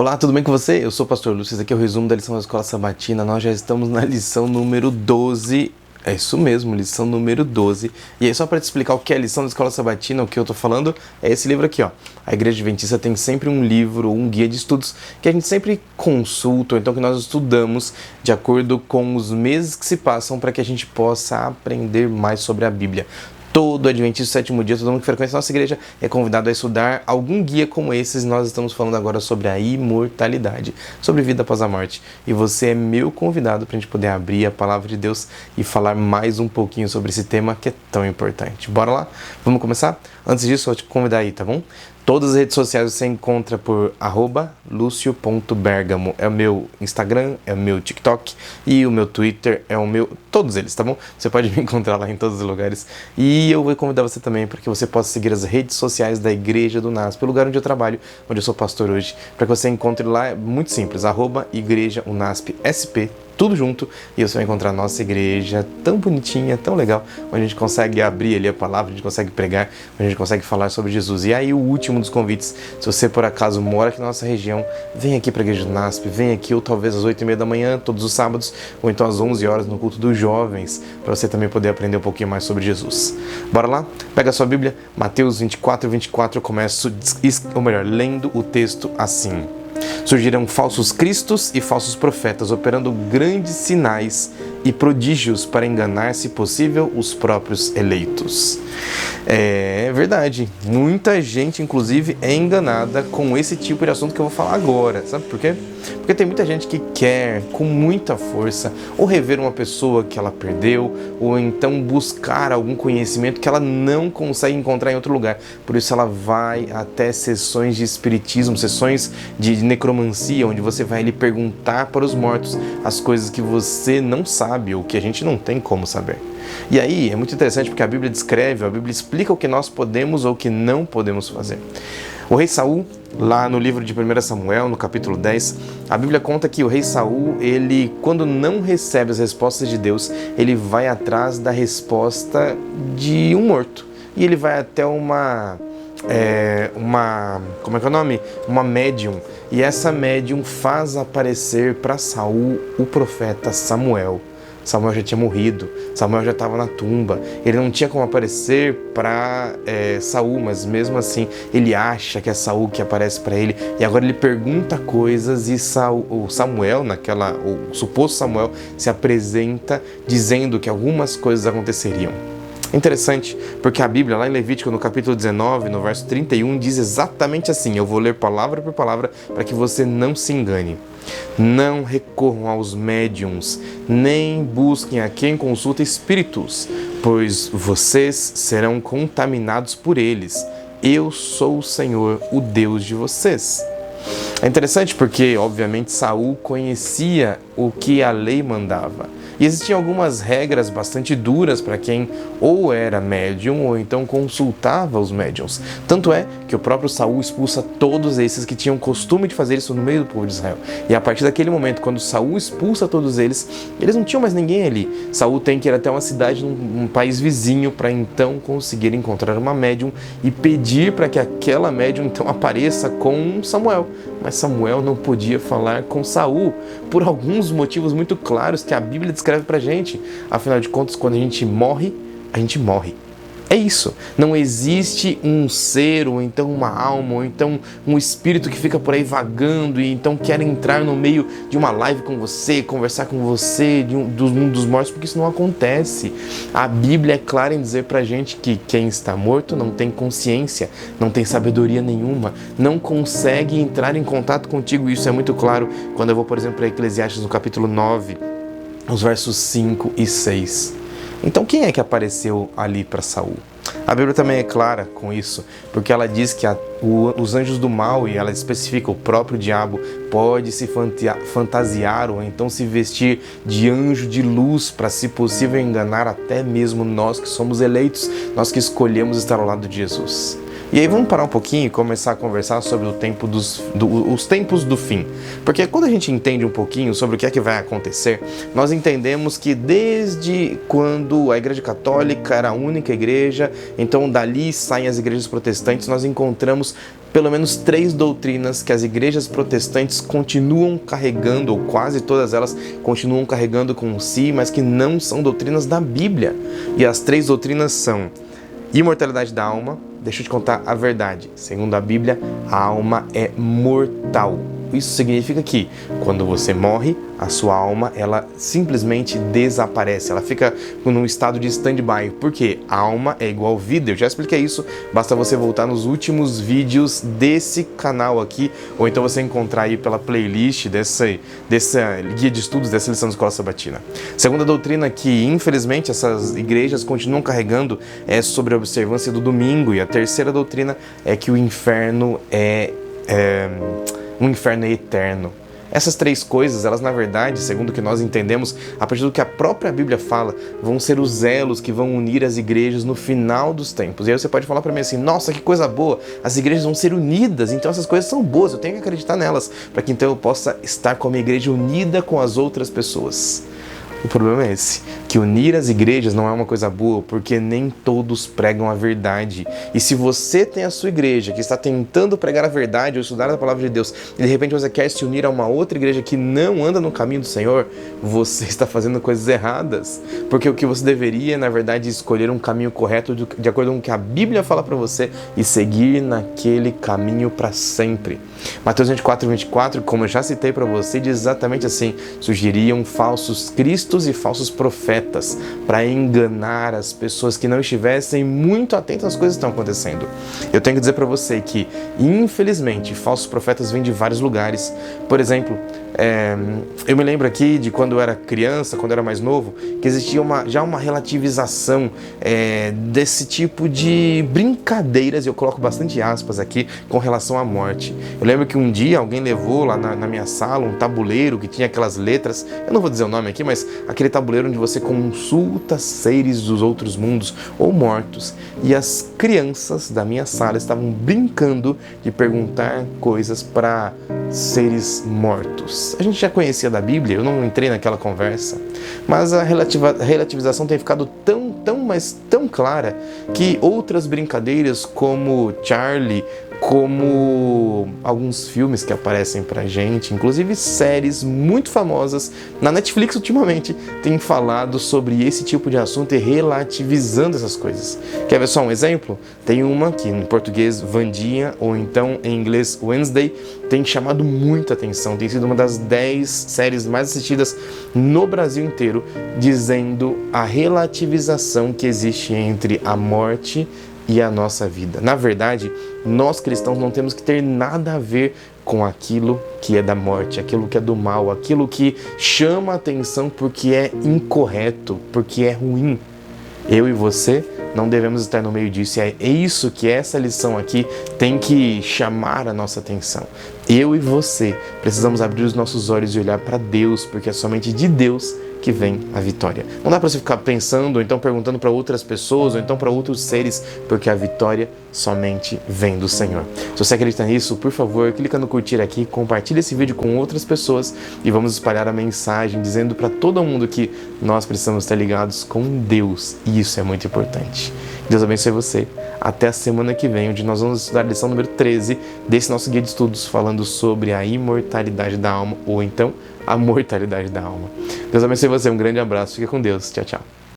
Olá, tudo bem com você? Eu sou o Pastor Lúcio, esse aqui é o resumo da lição da Escola Sabatina. Nós já estamos na lição número 12. É isso mesmo, lição número 12. E aí, só para te explicar o que é a lição da Escola Sabatina, o que eu tô falando, é esse livro aqui, ó. A Igreja Adventista tem sempre um livro, um guia de estudos, que a gente sempre consulta, ou então que nós estudamos de acordo com os meses que se passam, para que a gente possa aprender mais sobre a Bíblia. Todo Adventista do Sétimo Dia, todo mundo que frequenta a nossa igreja é convidado a estudar algum guia como esses. Nós estamos falando agora sobre a imortalidade, sobre vida após a morte. E você é meu convidado para a gente poder abrir a palavra de Deus e falar mais um pouquinho sobre esse tema que é tão importante. Bora lá? Vamos começar? Antes disso, eu vou te convidar aí, tá bom? Todas as redes sociais você encontra por @lucio.bergamo. É o meu Instagram, é o meu TikTok e o meu Twitter, é o meu... Todos eles, tá bom? Você pode me encontrar lá em todos os lugares. E eu vou convidar você também para que você possa seguir as redes sociais da Igreja do NASP, o lugar onde eu trabalho, onde eu sou pastor hoje, para que você encontre lá, é muito simples, @Igreja UNASP SP, tudo junto, e você vai encontrar a nossa igreja tão bonitinha, tão legal, onde a gente consegue abrir ali a palavra, a gente consegue pregar, onde a gente consegue falar sobre Jesus. E aí o último dos convites, se você por acaso mora aqui na nossa região, vem aqui para a Igreja do NASP, vem aqui ou talvez às 8h30 da manhã, todos os sábados, ou então às 11 horas no culto dos jovens, para você também poder aprender um pouquinho mais sobre Jesus. Bora lá? Pega a sua Bíblia, Mateus 24, eu começo, ou melhor, lendo o texto assim. Surgirão falsos cristos e falsos profetas, operando grandes sinais e prodígios para enganar, se possível, os próprios eleitos. É verdade, muita gente, inclusive, é enganada com esse tipo de assunto que eu vou falar agora. Sabe por quê? Porque tem muita gente que quer, com muita força, ou rever uma pessoa que ela perdeu, ou então buscar algum conhecimento que ela não consegue encontrar em outro lugar. Por isso ela vai até sessões de espiritismo, sessões de necromancia, onde você vai lhe perguntar para os mortos as coisas que você não sabe, ou que a gente não tem como saber. E aí é muito interessante porque a Bíblia descreve, a Bíblia explica o que nós podemos ou o que não podemos fazer. O rei Saul, lá no livro de 1 Samuel, no capítulo 10, a Bíblia conta que o rei Saul, ele, quando não recebe as respostas de Deus, ele vai atrás da resposta de um morto. E ele vai até uma médium. E essa médium faz aparecer para Saul o profeta Samuel. Samuel já tinha morrido, Samuel já estava na tumba, ele não tinha como aparecer para Saul, mas mesmo assim ele acha que é Saul que aparece para ele, e agora ele pergunta coisas e o Samuel, o suposto Samuel, se apresenta dizendo que algumas coisas aconteceriam. Interessante, porque a Bíblia, lá em Levítico, no capítulo 19, no verso 31, diz exatamente assim, eu vou ler palavra por palavra para que você não se engane. Não recorram aos médiuns, nem busquem a quem consulta espíritos, pois vocês serão contaminados por eles. Eu sou o Senhor, o Deus de vocês. É interessante porque, obviamente, Saul conhecia o que a lei mandava. E existiam algumas regras bastante duras para quem ou era médium ou então consultava os médiums. Tanto é que o próprio Saul expulsa todos esses que tinham costume de fazer isso no meio do povo de Israel. E a partir daquele momento, quando Saul expulsa todos eles não tinham mais ninguém ali. Saul tem que ir até uma cidade, num país vizinho, para então conseguir encontrar uma médium e pedir para que aquela médium então apareça com Samuel. Mas Samuel não podia falar com Saul por alguns motivos muito claros que a Bíblia descreve pra gente. Afinal de contas, quando a gente morre, a gente morre. É isso. Não existe um ser, ou então uma alma, ou então um espírito que fica por aí vagando e então quer entrar no meio de uma live com você, conversar com você do mundo dos mortos, porque isso não acontece. A Bíblia é clara em dizer pra gente que quem está morto não tem consciência, não tem sabedoria nenhuma, não consegue entrar em contato contigo. Isso é muito claro quando eu vou, por exemplo, para Eclesiastes no capítulo 9, os versos 5 e 6. Então quem é que apareceu ali para Saul? A Bíblia também é clara com isso, porque ela diz que os anjos do mal, e ela especifica o próprio diabo, pode se fantasiar ou então se vestir de anjo de luz para, se possível, enganar até mesmo nós que somos eleitos, nós que escolhemos estar ao lado de Jesus. E aí vamos parar um pouquinho e começar a conversar sobre os tempos do fim. Porque quando a gente entende um pouquinho sobre o que é que vai acontecer, nós entendemos que desde quando a Igreja Católica era a única igreja, então dali saem as igrejas protestantes, nós encontramos pelo menos 3 doutrinas que as igrejas protestantes continuam carregando, ou quase todas elas continuam carregando com si, mas que não são doutrinas da Bíblia. E as 3 doutrinas são imortalidade da alma. Deixa eu te contar a verdade. Segundo a Bíblia, a alma é mortal. Isso significa que quando você morre, a sua alma ela simplesmente desaparece. Ela fica num estado de stand-by. Por quê? A alma é igual vida. Eu já expliquei isso. Basta você voltar nos últimos vídeos desse canal aqui, ou então você encontrar aí pela playlist dessa guia de estudos dessa lição de escola sabatina. Segunda doutrina que, infelizmente, essas igrejas continuam carregando é sobre a observância do domingo. E a terceira doutrina é que o inferno um inferno é eterno. Essas 3 coisas, elas na verdade, segundo o que nós entendemos, a partir do que a própria Bíblia fala, vão ser os elos que vão unir as igrejas no final dos tempos. E aí você pode falar para mim assim, nossa, que coisa boa, as igrejas vão ser unidas, então essas coisas são boas, eu tenho que acreditar nelas, para que então eu possa estar com a minha igreja unida com as outras pessoas. O problema é esse, que unir as igrejas não é uma coisa boa, porque nem todos pregam a verdade. E se você tem a sua igreja que está tentando pregar a verdade ou estudar a palavra de Deus, e de repente você quer se unir a uma outra igreja que não anda no caminho do Senhor, você está fazendo coisas erradas. Porque o que você deveria, na verdade, é escolher um caminho correto de acordo com o que a Bíblia fala para você e seguir naquele caminho para sempre. Mateus 24, 24, como eu já citei para você, diz exatamente assim: surgiriam falsos cristos e falsos profetas para enganar as pessoas que não estivessem muito atentas às coisas que estão acontecendo. Eu tenho que dizer para você que, infelizmente, falsos profetas vêm de vários lugares. Por exemplo, eu me lembro aqui de quando eu era criança, quando eu era mais novo, que existia já uma relativização desse tipo de brincadeiras, e eu coloco bastante aspas aqui, com relação à morte. Eu lembro que um dia alguém levou lá na minha sala um tabuleiro que tinha aquelas letras, eu não vou dizer o nome aqui, mas aquele tabuleiro onde você consulta seres dos outros mundos ou mortos. E as crianças da minha sala estavam brincando de perguntar coisas para seres mortos. A gente já conhecia da Bíblia, eu não entrei naquela conversa, mas a relativização tem ficado tão clara que outras brincadeiras como Charlie, como alguns filmes que aparecem pra gente, inclusive séries muito famosas na Netflix ultimamente, têm falado sobre esse tipo de assunto e relativizando essas coisas. Quer ver só um exemplo? Tem uma que em português Vandinha, ou então em inglês Wednesday, tem chamado muita atenção, tem sido uma das 10 séries mais assistidas no Brasil inteiro, dizendo a relativização que existe entre a morte e a nossa vida. Na verdade, nós cristãos não temos que ter nada a ver com aquilo que é da morte, aquilo que é do mal, aquilo que chama a atenção porque é incorreto, porque é ruim. Eu e você não devemos estar no meio disso. É isso que essa lição aqui tem que chamar a nossa atenção. Eu e você precisamos abrir os nossos olhos e olhar para Deus, porque é somente de Deus que vem a vitória. Não dá para você ficar pensando, ou então perguntando para outras pessoas, ou então para outros seres, porque a vitória somente vem do Senhor. Se você acredita nisso, por favor, clica no curtir aqui, compartilha esse vídeo com outras pessoas e vamos espalhar a mensagem dizendo para todo mundo que nós precisamos estar ligados com Deus, e isso é muito importante. Deus abençoe você. Até a semana que vem, onde nós vamos estudar a lição número 13 desse nosso guia de estudos, falando sobre a imortalidade da alma, ou então a mortalidade da alma. Deus abençoe você, um grande abraço, fica com Deus, tchau, tchau.